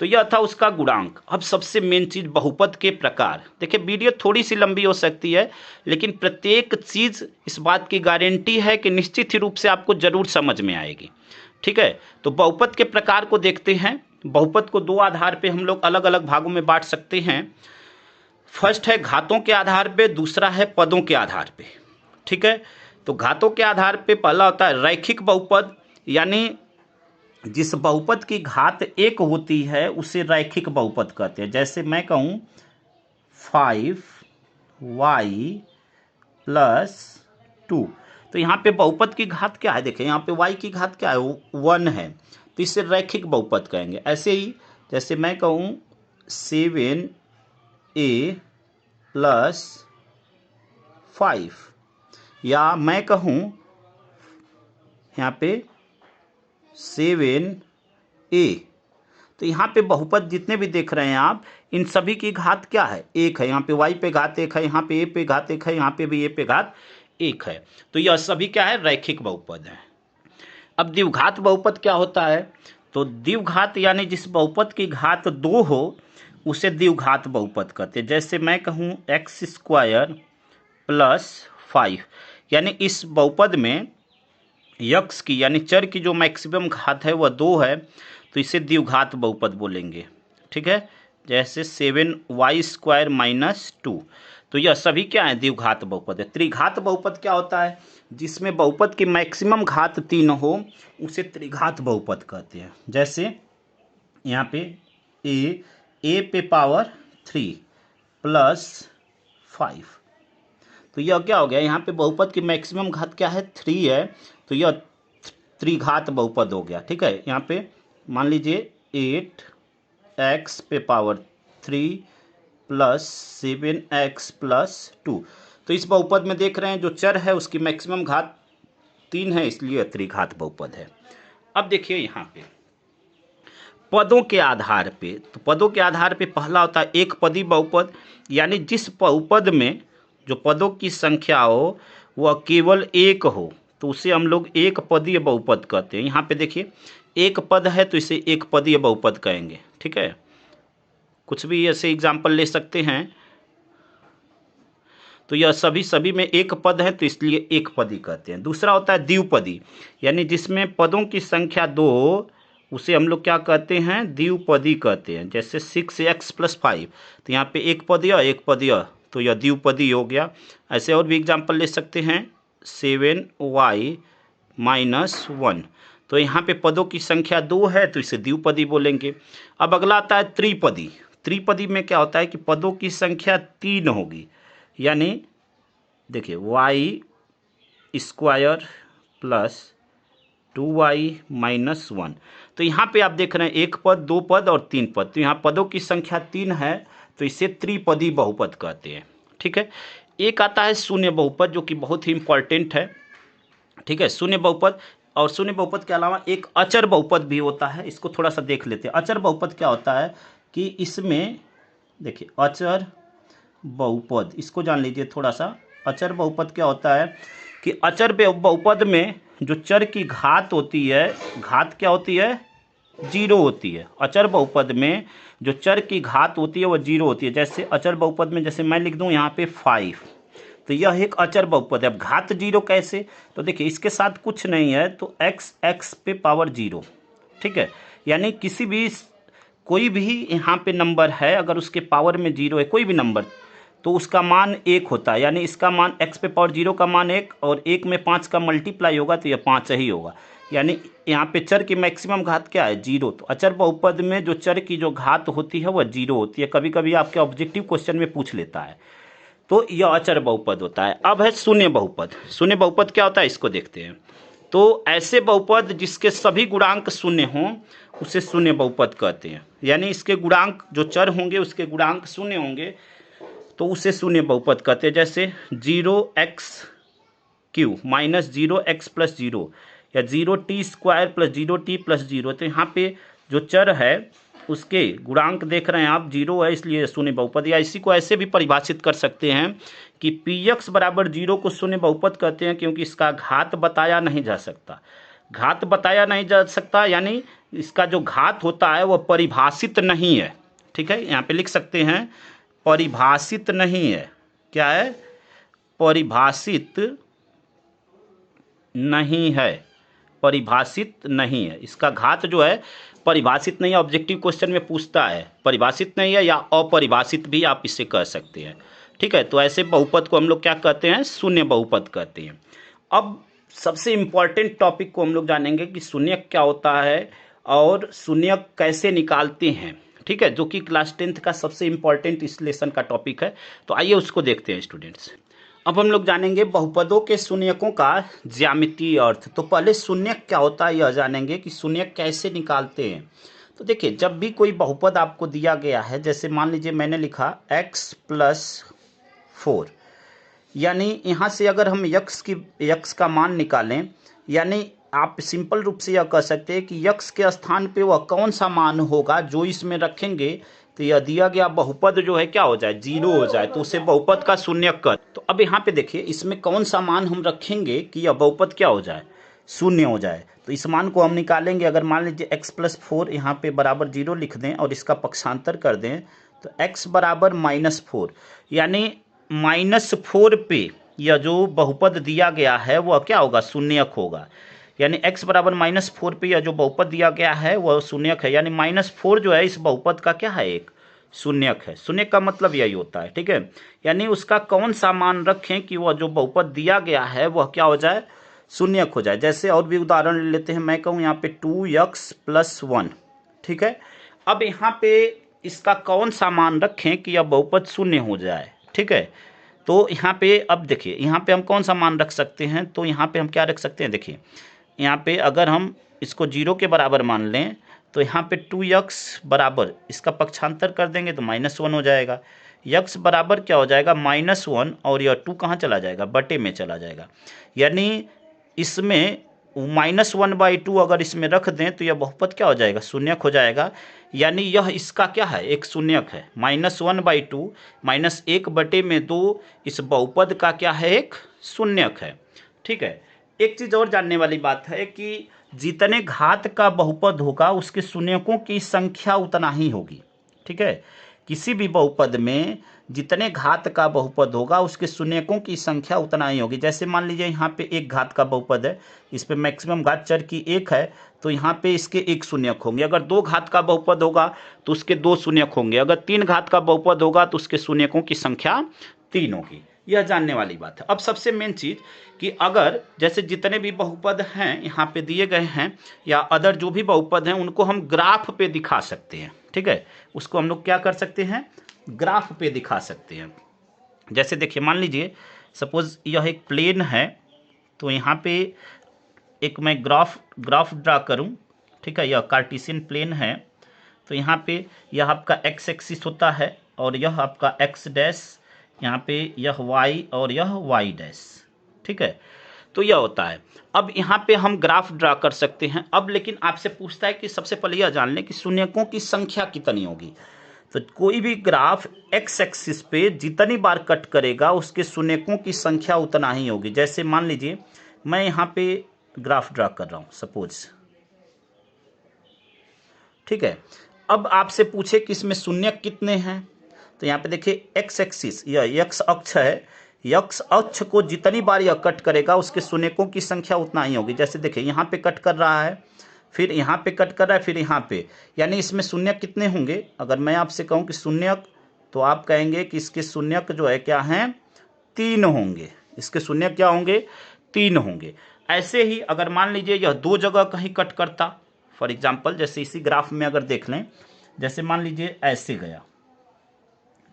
तो यह था उसका गुणांक। अब सबसे मेन चीज़ बहुपद के प्रकार। देखिए वीडियो थोड़ी सी लंबी हो सकती है, लेकिन प्रत्येक चीज़ इस बात की गारंटी है कि निश्चित ही रूप से आपको जरूर समझ में आएगी। ठीक है, तो बहुपद के प्रकार को देखते हैं। बहुपद को 2 आधार पे हम लोग अलग अलग भागों में बांट सकते हैं। फर्स्ट है घातों के आधार पे, दूसरा है पदों के आधार पे। ठीक है, तो घातों के आधार पे पहला होता है रैखिक बहुपद, यानी जिस बहुपद की घात 1 होती है उसे रैखिक बहुपद कहते हैं। जैसे मैं कहूँ 5y + 2, तो यहाँ पे बहुपद की घात क्या है, देखें यहाँ पे y की घात क्या है, 1 है, तो इसे रैखिक बहुपद कहेंगे। ऐसे ही जैसे मैं कहूँ 7a + 5, या मैं कहूँ यहाँ पे 7a, तो यहाँ पे बहुपद जितने भी देख रहे हैं आप, इन सभी की घात क्या है, 1 है। यहाँ पे y पे घात 1 है, यहाँ पे a पे घात 1 है, यहाँ पे भी a पे घात 1 है। तो यह सभी क्या है, रैखिक बहुपद है। अब द्विघात बहुपद क्या होता है, तो द्विघात यानी जिस बहुपद की घात 2 हो उसे द्विघात बहुपद कहते हैं। जैसे मैं कहूँ x² + 5, यानी इस बहुपद में यक्स की यानी चर की जो मैक्सिमम घात है वह 2 है, तो इसे द्विघात बहुपद बोलेंगे। ठीक है, जैसे 7y² - 2, तो यह सभी क्या है, द्विघात बहुपद है। त्रिघात बहुपद क्या होता है, जिसमें बहुपद की मैक्सिमम घात 3 हो उसे त्रिघात बहुपद कहते हैं। जैसे यहाँ पे a पे पावर 3 + 5, तो यह क्या हो गया, यहाँ पे बहुपद की मैक्सिमम घात क्या है, 3 है, तो यह त्रिघात बहुपद हो गया। ठीक है, यहाँ पे मान लीजिए 8x पे पावर 3 + 7x + 2, तो इस बहुपद में देख रहे हैं जो चर है उसकी मैक्सिमम घात 3 है, इसलिए त्रिघात बहुपद है। अब देखिए यहाँ पे पदों के आधार पे, तो पदों के आधार पे पहला होता है एक पदी बहुपद, यानी जिस बहुपद में जो पदों की संख्या हो वह केवल 1 हो तो उसे हम लोग एक पदीय बहुपद कहते हैं। यहाँ पे देखिए एक पद है तो इसे एक पदीय बहुपद कहेंगे। ठीक है, कुछ भी ऐसे एग्जाम्पल ले सकते हैं, तो यह सभी में एक पद है तो इसलिए एक पदी कहते हैं। दूसरा होता है द्विपदी, यानी जिसमें पदों की संख्या 2 हो उसे हम लोग क्या कहते हैं, द्विपदी कहते हैं। जैसे 6x + 5, तो यहाँ पे एक पदीय तो यह द्विपदी हो गया। ऐसे और भी एग्जाम्पल ले सकते हैं, 7y - 1, तो यहाँ पे पदों की संख्या 2 है तो इसे द्विपदी बोलेंगे। अब अगला आता है त्रिपदी। त्रिपदी में क्या होता है कि पदों की संख्या 3 होगी, यानी देखिए y² + 2y - 1, तो यहाँ पे आप देख रहे हैं एक पद, 2 पद और 3 पद, तो यहाँ पदों की संख्या 3 है तो इसे त्रिपदी बहुपद कहते हैं। ठीक है, एक आता है शून्य बहुपद जो कि बहुत ही इंपॉर्टेंट है। ठीक है, शून्य बहुपद और शून्य बहुपद के अलावा एक अचर बहुपद भी होता है। इसको थोड़ा सा देख लेते हैं। अचर बहुपद क्या होता है कि इसमें देखिए अचर बहुपद, इसको जान लीजिए थोड़ा सा। अचर बहुपद क्या होता है कि अचर बहुपद में जो चर की घात होती है, घात क्या होती है, जीरो होती है। अचर बहुपद में जो चर की घात होती है वह जीरो होती है। जैसे अचर बहुपद में जैसे मैं लिख दूं यहाँ पे 5, तो यह एक अचर बहुपद है। अब घात जीरो कैसे, तो देखिए इसके साथ कुछ नहीं है तो x पे पावर जीरो, ठीक है। यानी किसी भी कोई भी यहाँ पे नंबर है, अगर उसके पावर में जीरो है कोई भी नंबर, तो उसका मान एक होता है। यानी इसका मान x पे पावर जीरो का मान एक, और एक में 5 का मल्टीप्लाई होगा तो यह 5 ही होगा। यानी यहाँ पे चर की मैक्सिमम घात क्या है, जीरो। तो अचर बहुपद में जो चर की जो घात होती है वह जीरो होती है। कभी कभी आपके ऑब्जेक्टिव क्वेश्चन में पूछ लेता है, तो यह अचर बहुपद होता है। अब है शून्य बहुपद। शून्य बहुपद क्या होता है इसको देखते हैं। तो ऐसे बहुपद जिसके सभी गुणांक शून्य हों उसे शून्य बहुपद कहते हैं। यानी इसके गुणांक जो चर होंगे उसके गुणांक शून्य होंगे तो उसे शून्य बहुपद कहते हैं। जैसे 0x³ माइनस 0x+0 या 0t² प्लस 0t+0। तो यहाँ पे जो चर है उसके गुणांक देख रहे हैं आप, जीरो है इसलिए शून्य बहुपद। या इसी को ऐसे भी परिभाषित कर सकते हैं कि px बराबर जीरो को शून्य बहुपद कहते हैं, क्योंकि इसका घात बताया नहीं जा सकता। घात बताया नहीं जा सकता यानी इसका जो घात होता है वह परिभाषित नहीं है, ठीक है। यहाँ पे लिख सकते हैं परिभाषित नहीं है। क्या है, परिभाषित नहीं है, परिभाषित नहीं है। इसका घात जो है परिभाषित नहीं है। ऑब्जेक्टिव क्वेश्चन में पूछता है परिभाषित नहीं है या अपरिभाषित भी आप इसे कह सकते हैं, ठीक है। तो ऐसे बहुपद को हम लोग क्या कहते हैं, शून्य बहुपद कहते हैं। अब सबसे इम्पॉर्टेंट टॉपिक को हम लोग जानेंगे कि शून्यक क्या होता है और शून्यक कैसे निकालते हैं, ठीक है, जो कि क्लास 10th का सबसे इम्पॉर्टेंट इस लेसन का टॉपिक है। तो आइए उसको देखते हैं स्टूडेंट्स। अब हम लोग जानेंगे बहुपदों के शून्यकों का ज्यामितीय अर्थ। तो पहले शून्यक क्या होता है यह जानेंगे कि शून्यक कैसे निकालते हैं। तो देखिए जब भी कोई बहुपद आपको दिया गया है, जैसे मान लीजिए मैंने लिखा x+4, यानी यहाँ से अगर हम यक्स का मान निकालें, यानी आप सिंपल रूप से यह कह सकते हैं कि यक्स के स्थान पे वह कौन सा मान होगा जो इसमें रखेंगे तो यह दिया गया बहुपद जो है क्या हो जाए, जीरो हो जाए, तो उसे बहुपद का शून्यक कर। तो अब यहाँ पे देखिए इसमें कौन सा मान हम रखेंगे कि यह बहुपद क्या हो जाए, शून्य हो जाए। तो इस मान को हम निकालेंगे। अगर मान लीजिए x+4 यहाँ पे बराबर जीरो लिख दें और इसका पक्षांतर कर दें तो x बराबर -4, यानी -4 पे यह जो बहुपद दिया गया है वह क्या होगा, शून्यक होगा। यानी x बराबर -4 पे यह जो बहुपद दिया गया है वह शून्यक है। यानी -4 जो है इस बहुपद का क्या है, एक शून्यक है। शून्यक का मतलब यही होता है, ठीक है। यानी उसका कौन सा मान रखें कि वह जो बहुपद दिया गया है वह क्या हो जाए, शून्यक हो जाए। जैसे और भी उदाहरण ले लेते हैं। मैं कहूँ यहाँ पे 2x+1, ठीक है। अब यहाँ पे इसका कौन सा मान रखें कि यह बहुपद शून्य हो जाए, ठीक है। तो यहाँ पे अब देखिए यहाँ पे हम कौन सा मान रख सकते हैं, तो यहाँ पे हम क्या रख सकते हैं, देखिए यहाँ पे अगर हम इसको जीरो के बराबर मान लें तो यहाँ पे 2x बराबर इसका पक्षांतर कर देंगे तो -1 हो जाएगा। x बराबर क्या हो जाएगा, -1, और यह 2 कहाँ चला जाएगा, बटे में चला जाएगा। यानी इसमें -1/2 अगर इसमें रख दें तो यह बहुपद क्या हो जाएगा, शून्यक हो जाएगा। यानी यह इसका क्या है, एक शून्यक है। -1/2 -1/2 इस बहुपद का क्या है, एक शून्यक है, ठीक है। एक चीज़ और जानने वाली बात है कि जितने घात का बहुपद होगा उसके शून्यकों की संख्या उतना ही होगी, ठीक है। किसी भी बहुपद में जितने घात का बहुपद होगा उसके शून्यकों की संख्या उतना ही होगी। जैसे मान लीजिए यहाँ पे एक घात का बहुपद है, इस पे मैक्सिमम घात चर की 1 है तो यहाँ पे इसके 1 शून्यक होंगे। अगर 2 घात का बहुपद होगा तो उसके 2 शून्यक होंगे। अगर 3 घात का बहुपद होगा तो उसके शून्यकों की संख्या 3 होगी। यह जानने वाली बात है। अब सबसे मेन चीज़ कि अगर जैसे जितने भी बहुपद हैं यहाँ पे दिए गए हैं या अदर जो भी बहुपद हैं उनको हम ग्राफ पे दिखा सकते हैं, ठीक है। उसको हम लोग क्या कर सकते हैं, ग्राफ पे दिखा सकते हैं। जैसे देखिए मान लीजिए सपोज यह एक प्लेन है, तो यहाँ पे एक मैं ग्राफ ड्रा करूँ, ठीक है। यह कार्टेशियन प्लेन है, तो यहाँ पे यह आपका x एक्सिस होता है और यह आपका x डैश, यहाँ पे यह y और यह y डैश, ठीक है। तो यह होता है। अब यहाँ पे हम ग्राफ ड्रा कर सकते हैं। अब लेकिन आपसे पूछता है कि सबसे पहले यह जान लें कि शून्यकों की संख्या कितनी होगी। तो कोई भी ग्राफ एक्स एक्सिस पे जितनी बार कट करेगा उसके शून्यकों की संख्या उतना ही होगी। जैसे मान लीजिए मैं यहाँ पे ग्राफ ड्रा कर रहा हूँ सपोज, ठीक है। अब आपसे पूछे कि इसमें शून्य कितने हैं, तो यहाँ पे देखिए एक्स एक्सिस, यह एक्स अक्ष है, एक्स अक्ष को जितनी बार यह कट करेगा उसके शून्यकों की संख्या उतना ही होगी। जैसे देखिए यहाँ पे कट कर रहा है, फिर यहाँ पे कट कर रहा है, फिर यहाँ पे, यानी इसमें शून्य कितने होंगे। अगर मैं आपसे कहूँ कि शून्यक, तो आप कहेंगे कि इसके शून्यक जो है क्या हैं, 3 होंगे। इसके शून्य क्या होंगे, 3 होंगे। ऐसे ही अगर मान लीजिए यह 2 जगह कहीं कट करता, फॉर एग्जाम्पल जैसे इसी ग्राफ में अगर देख लें, जैसे मान लीजिए ऐसे गया,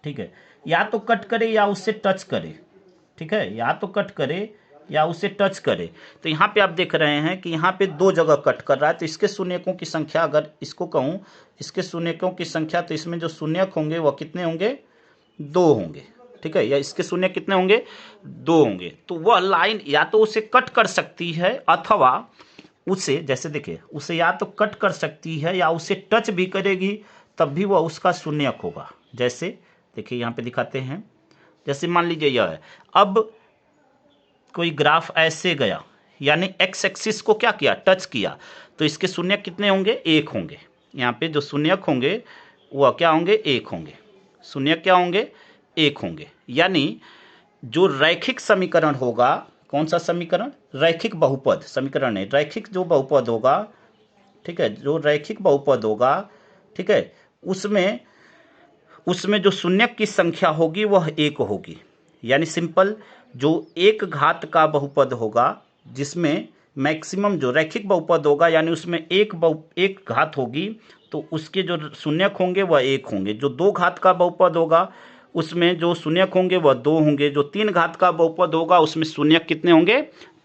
ठीक है, या तो कट करे या उससे टच करे, ठीक है, या तो कट करे या उसे टच करे। तो यहाँ पे आप देख रहे हैं कि यहाँ पे 2 जगह कट कर रहा है, तो इसके शून्यकों की संख्या, अगर इसको कहूँ इसके शून्यकों की संख्या, तो इसमें जो शून्यक होंगे वह कितने होंगे, 2 होंगे, ठीक है, या इसके शून्य कितने होंगे, 2 होंगे। तो वह लाइन या तो उसे कट कर सकती है अथवा उसे, जैसे देखिए उसे या तो कट कर सकती है या उसे टच भी करेगी, तब भी वह उसका शून्यक होगा। जैसे देखिए यहाँ पे दिखाते हैं, जैसे मान लीजिए यह है, अब कोई ग्राफ ऐसे गया, यानी एक्स एक्सिस को क्या किया, टच किया, तो इसके शून्यक कितने होंगे, 1 होंगे। यहाँ पे जो शून्यक होंगे वह क्या होंगे, 1 होंगे। शून्यक क्या होंगे, 1 होंगे। यानी जो रैखिक समीकरण होगा, कौन सा समीकरण, रैखिक बहुपद समीकरण है, रैखिक जो बहुपद होगा, ठीक है, जो रैखिक बहुपद होगा, ठीक है, उसमें जो शून्यक की संख्या होगी वह 1 होगी। यानी सिंपल, जो एक घात का बहुपद होगा, जिसमें मैक्सिमम जो रैखिक बहुपद होगा, यानी उसमें एक घात होगी, तो उसके जो शून्यक होंगे वह 1 होंगे। जो 2 घात का बहुपद होगा उसमें जो शून्यक होंगे वह 2 होंगे। जो 3 घात का बहुपद होगा उसमें शून्यक कितने होंगे,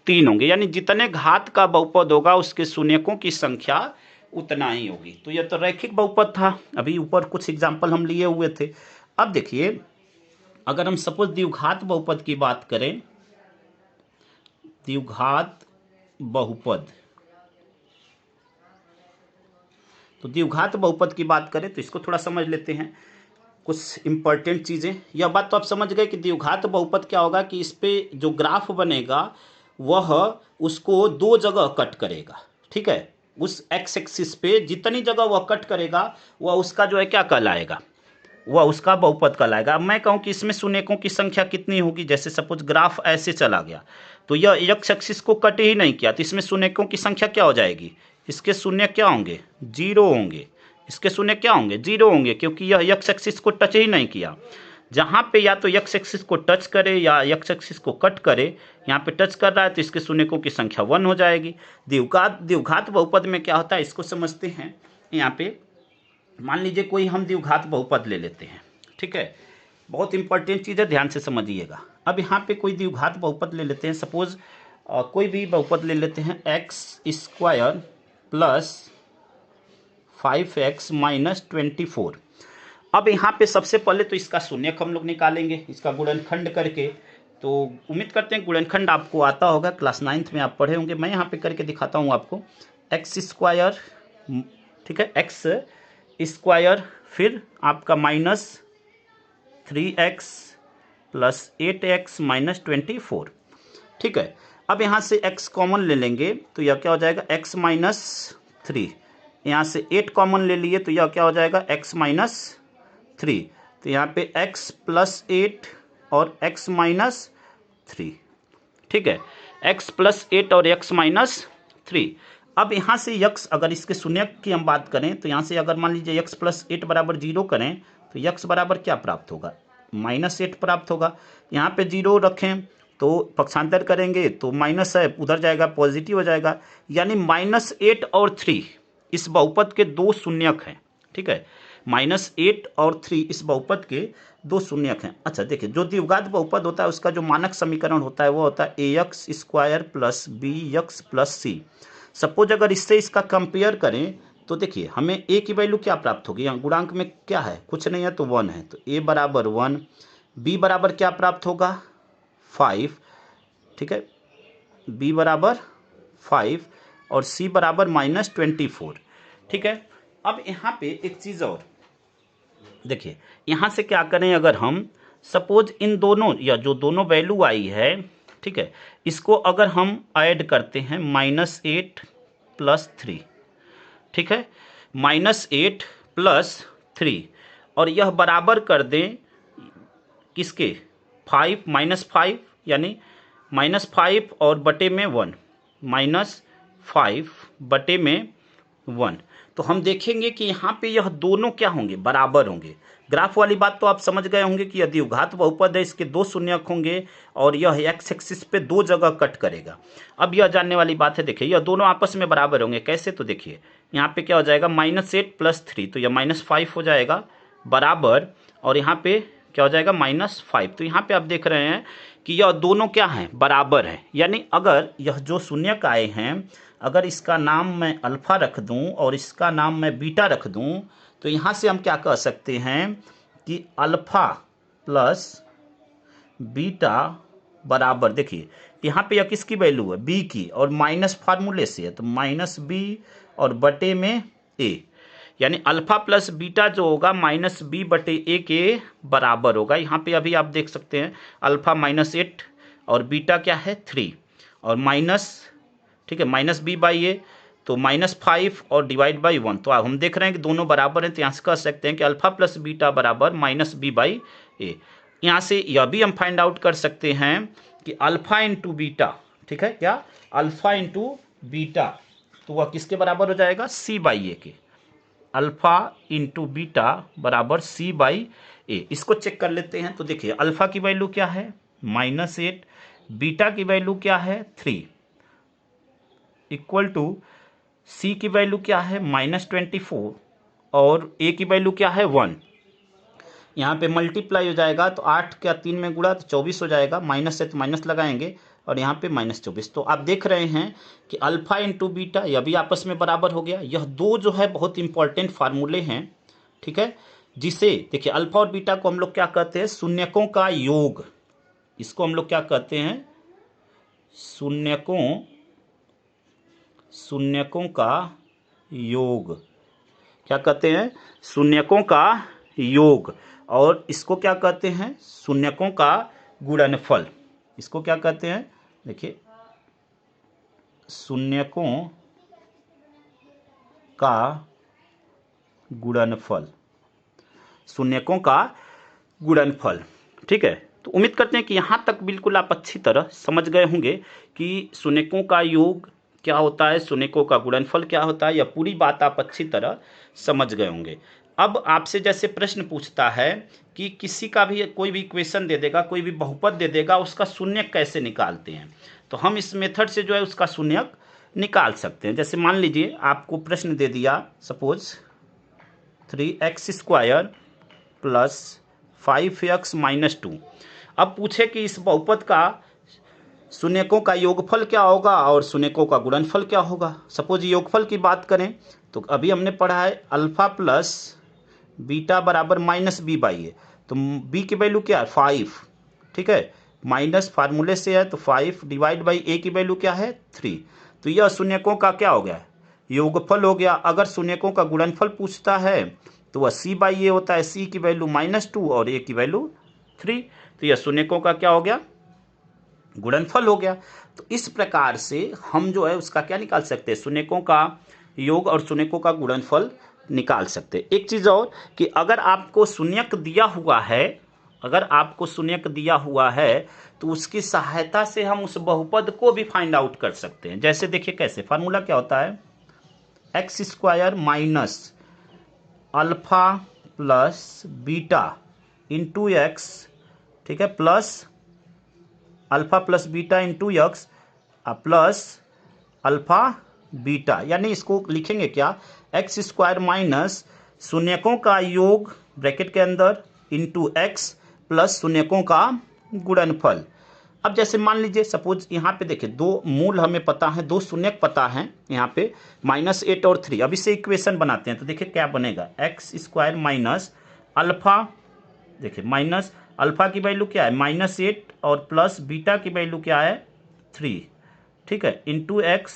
3 होंगे। यानी जितने घात का बहुपद होगा उसके शून्यकों की संख्या उतना ही होगी। तो यह तो रैखिक बहुपद था। अभी ऊपर कुछ एग्जाम्पल हम लिए हुए थे। अब देखिए अगर हम सपोज द्विघात बहुपद की बात करें, द्विघात बहुपद, तो द्विघात बहुपद की बात करें तो इसको थोड़ा समझ लेते हैं, कुछ इंपॉर्टेंट चीज़ें। यह बात तो आप समझ गए कि द्विघात बहुपद क्या होगा, कि इस पे जो ग्राफ बनेगा वह उसको 2 जगह कट करेगा, ठीक है। उस एक्स एक्सिस पे जितनी जगह वह कट करेगा वह उसका जो है क्या कहलाएगा, वह उसका बहुपद कहलाएगा। अब मैं कहूँ कि इसमें शून्यकों की संख्या कितनी होगी, जैसे सपोज ग्राफ ऐसे चला गया, तो यह एक्स एक्सिस को कट ही नहीं किया, तो इसमें शून्यकों की संख्या क्या हो जाएगी, इसके शून्य क्या होंगे, 0 होंगे। इसके शून्य क्या होंगे, 0 होंगे, क्योंकि यह एक्स एक्सिस को टच ही नहीं किया। जहाँ पे या तो एक्स एक्सिस को टच करे या एक्स एक्सिस को कट करे, यहाँ पे टच कर रहा है तो इसके शून्यकों की संख्या 1 हो जाएगी। द्विघात बहुपद में क्या होता है इसको समझते हैं। यहाँ पे मान लीजिए कोई हम द्विघात बहुपद ले लेते हैं, ठीक है, बहुत इंपॉर्टेंट चीज़ है, ध्यान से समझिएगा। अब यहाँ पे कोई द्विघात बहुपद ले लेते हैं, सपोज कोई भी बहुपद ले लेते हैं, x² प्लस 5x माइनस 24। अब यहाँ पे सबसे पहले तो इसका शून्यक हम लोग निकालेंगे, इसका गुणनखंड करके। तो उम्मीद करते हैं गुणनखंड आपको आता होगा, क्लास 9th में आप पढ़े होंगे। मैं यहाँ पे करके दिखाता हूँ आपको। x², ठीक है, x², फिर आपका minus 3x plus 8x minus 24, ठीक है। अब यहाँ से x कॉमन ले लेंगे तो यह क्या हो जाएगा, x माइनस 3। यहाँ से 8 कॉमन ले लिए तो यह क्या हो जाएगा, x माइनस 3। तो यहाँ पे x प्लस 8 और x माइनस 3, ठीक है, x प्लस 8 और x माइनस 3। अब यहाँ से x, अगर इसके शून्यक की हम बात करें तो यहाँ से अगर मान लीजिए x प्लस 8 बराबर 0 करें तो x बराबर क्या प्राप्त होगा, -8 प्राप्त होगा। यहाँ पे 0 रखें तो पक्षांतर करेंगे तो माइनस है, उधर जाएगा पॉजिटिव हो जाएगा। यानी -8 और 3 इस बहुपद के 2 शून्यक हैं, ठीक है, -8 और 3 इस बहुपद के 2 शून्यक हैं। अच्छा देखिए, जो द्विघात बहुपद होता है उसका जो मानक समीकरण होता है वो होता है ax² plus bx plus c। Suppose अगर इससे इसका कंपेयर करें तो देखिए हमें a की वैल्यू क्या प्राप्त होगी, यहाँ गुणांक में क्या है, कुछ नहीं है तो 1 है, तो a बराबर 1, b बराबर क्या प्राप्त होगा 5, ठीक है, बी बराबर 5 और सी बराबर -24। ठीक है। अब यहाँ पे एक चीज़ और देखिए, यहाँ से क्या करें, अगर हम सपोज इन दोनों या जो दोनों वैल्यू आई है, ठीक है, इसको अगर हम ऐड करते हैं -8 + 3, ठीक है, -8 + 3, और यह बराबर कर दें किसके, 5 -5, यानी -5 और बटे में 1, -5 बटे में 1, तो हम देखेंगे कि यहाँ पे यह दोनों क्या होंगे, बराबर होंगे। ग्राफ वाली बात तो आप समझ गए होंगे कि यदि घात बहुपद है, इसके 2 शून्यक होंगे और यह एक्स एक्सिस पे 2 जगह कट करेगा। अब यह जानने वाली बात है, देखिए यह दोनों आपस में बराबर होंगे। कैसे, तो देखिए यहाँ पे क्या हो जाएगा, -8 + 3, तो यह -5 हो जाएगा बराबर, और यहाँ पे क्या हो जाएगा, -5। तो यहाँ पे आप देख रहे हैं कि यह दोनों क्या हैं, बराबर हैं। यानी अगर यह जो शून्यक आए हैं, अगर इसका नाम मैं अल्फ़ा रख दूं और इसका नाम मैं बीटा रख दूं, तो यहाँ से हम क्या कह सकते हैं कि अल्फ़ा प्लस बीटा बराबर, देखिए यहाँ पे यह किसकी वैल्यू है, बी की, और माइनस फार्मूले से है, तो -b और बटे में a, यानी अल्फ़ा प्लस बीटा जो होगा -b बटे a के बराबर होगा। यहाँ पे अभी आप देख सकते हैं अल्फ़ा -8 और बीटा क्या है 3, और माइनस, ठीक है, -b/a, तो -5 और /1, तो हम देख रहे हैं कि दोनों बराबर हैं, तो यहाँ से कह सकते हैं कि अल्फ़ा प्लस बीटा बराबर -b/a। यहाँ से यह भी हम फाइंड आउट कर सकते हैं कि अल्फ़ा इंटू बीटा, ठीक है, क्या, अल्फ़ा इंटू बीटा, तो वह किसके बराबर हो जाएगा, c/a के। अल्फ़ा इंटू बीटा बराबर c/a। इसको चेक कर लेते हैं। तो देखिए अल्फ़ा की वैल्यू क्या है, -8, बीटा की वैल्यू क्या है 3, इक्वल टू सी की वैल्यू क्या है -24, और ए की वैल्यू क्या है 1। यहाँ पे मल्टीप्लाई हो जाएगा, तो 8 का 3 में गुणा तो 24 हो जाएगा, माइनस से तो माइनस लगाएंगे, और यहाँ पे -24। तो आप देख रहे हैं कि अल्फ़ा इंटू बीटा यह भी आपस में बराबर हो गया। यह दो जो है बहुत इंपॉर्टेंट फार्मूले हैं, ठीक है, जिसे देखिए अल्फ़ा और बीटा को हम लोग क्या कहते हैं, शून्यकों का योग। इसको हम लोग क्या कहते हैं, शून्यकों का योग। क्या कहते हैं, शून्यकों का योग। और इसको क्या कहते हैं, शून्यकों का गुणनफल। इसको क्या कहते हैं, देखिए शून्यकों का गुणनफल, शून्यकों का गुणनफल। ठीक है, तो उम्मीद करते हैं कि यहाँ तक बिल्कुल आप अच्छी तरह समझ गए होंगे कि शून्यकों का योग क्या होता है, शून्यकों का गुणनफल क्या होता है। यह पूरी बात आप अच्छी तरह समझ गए होंगे। अब आपसे जैसे प्रश्न पूछता है कि किसी का भी कोई भी इक्वेशन दे देगा, कोई भी बहुपद दे देगा, उसका शून्यक कैसे निकालते हैं, तो हम इस मेथड से जो है उसका शून्यक निकाल सकते हैं। जैसे मान लीजिए आपको प्रश्न दे दिया, सपोज 3x² + 5x - 2। अब पूछे कि इस बहुपद का शून्यकों का योगफल क्या होगा और शून्यकों का गुणनफल क्या होगा। सपोज योगफल की बात करें तो अभी हमने पढ़ा है अल्फ़ा प्लस बीटा बराबर -b/a, तो b की वैल्यू क्या है 5, ठीक है, माइनस फार्मूले से है, तो 5 / a की वैल्यू क्या है 3। तो यह शून्यकों का क्या हो गया, योगफल हो गया। अगर शून्यकों का गुणनफल पूछता है तो वह c/a होता है, c की वैल्यू -2 और a की वैल्यू 3, तो यह शून्यकों का क्या हो गया, गुणनफल हो गया। तो इस प्रकार से हम जो है उसका क्या निकाल सकते हैं, शून्यकों का योग और शून्यकों का गुणनफल निकाल सकते हैं। एक चीज़ और कि अगर आपको शून्यक दिया हुआ है, अगर आपको शून्यक दिया हुआ है तो उसकी सहायता से हम उस बहुपद को भी फाइंड आउट कर सकते हैं। जैसे देखिए कैसे, फार्मूला क्या होता है, x² - alpha plus beta into x, ठीक है, plus alpha plus beta into x plus alpha beta, यानी इसको लिखेंगे क्या, x² - शून्यकों का योग ब्रैकेट के अंदर इंटू एक्स प्लस शून्यकों का गुणनफल। अब जैसे मान लीजिए सपोज यहाँ पे देखिए दो मूल हमें पता है, दो शून्यक पता है यहाँ पे -8 और 3। अब इससे इक्वेशन बनाते हैं तो देखिए क्या बनेगा, x² - अल्फ़ा, देखिए माइनस अल्फ़ा की वैल्यू क्या है -8 और प्लस बीटा की वैल्यू क्या है 3, ठीक है, इंटू एक्स,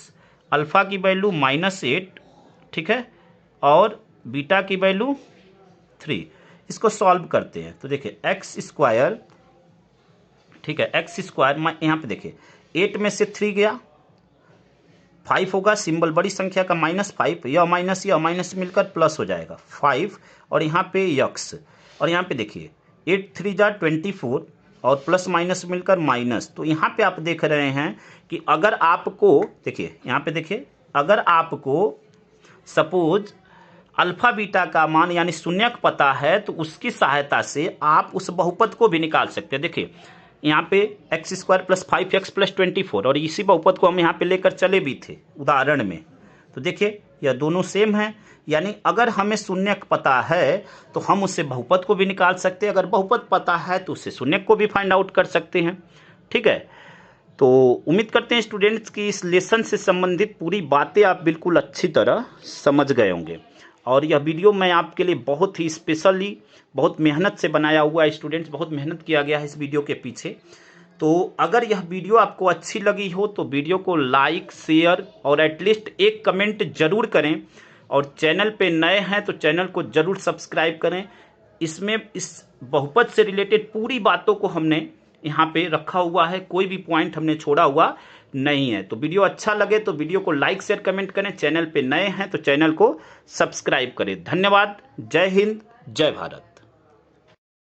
अल्फ़ा की वैल्यू -8, ठीक है, और बीटा की वैल्यू 3। इसको सॉल्व करते हैं तो देखिए एक्स स्क्वायर, ठीक है, एक्स स्क्वायर में यहाँ पे देखिए 8 में से 3 गया, 5 होगा, सिंबल बड़ी संख्या का -5, यह माइनस मिलकर प्लस हो जाएगा 5, और यहाँ पे यक्स, और यहाँ पे देखिए 8 3 जा 24, और प्लस माइनस मिलकर माइनस। तो यहाँ पे आप देख रहे हैं कि अगर आपको देखिए, यहाँ पे देखिए, अगर आपको सपोज अल्फा बीटा का मान यानी शून्यक पता है तो उसकी सहायता से आप उस बहुपद को भी निकाल सकते हैं। देखिए यहाँ पे x square plus 5x plus 24, और इसी बहुपद को हम यहाँ पे लेकर चले भी थे उदाहरण में। तो देखिए यह दोनों सेम हैं, यानी अगर हमें शून्यक पता है तो हम उससे बहुपद को भी निकाल सकते हैं, अगर बहुपद पता है तो उससे शून्यक को भी फाइंड आउट कर सकते हैं। ठीक है, तो उम्मीद करते हैं स्टूडेंट्स की इस लेसन से संबंधित पूरी बातें आप बिल्कुल अच्छी तरह समझ गए होंगे। और यह वीडियो मैं आपके लिए बहुत ही स्पेशली, बहुत मेहनत से बनाया हुआ है स्टूडेंट्स, बहुत मेहनत किया गया है इस वीडियो के पीछे। तो अगर यह वीडियो आपको अच्छी लगी हो तो वीडियो को लाइक, शेयर और एटलीस्ट एक कमेंट जरूर करें, और चैनल पे नए हैं तो चैनल को जरूर सब्सक्राइब करें। इसमें इस बहुपद से रिलेटेड पूरी बातों को हमने यहाँ पे रखा हुआ है, कोई भी पॉइंट हमने छोड़ा हुआ नहीं है। तो वीडियो अच्छा लगे तो वीडियो को लाइक, शेयर, कमेंट करें। चैनल पे नए हैं तो चैनल को सब्सक्राइब करें। धन्यवाद। जय हिंद, जय भारत।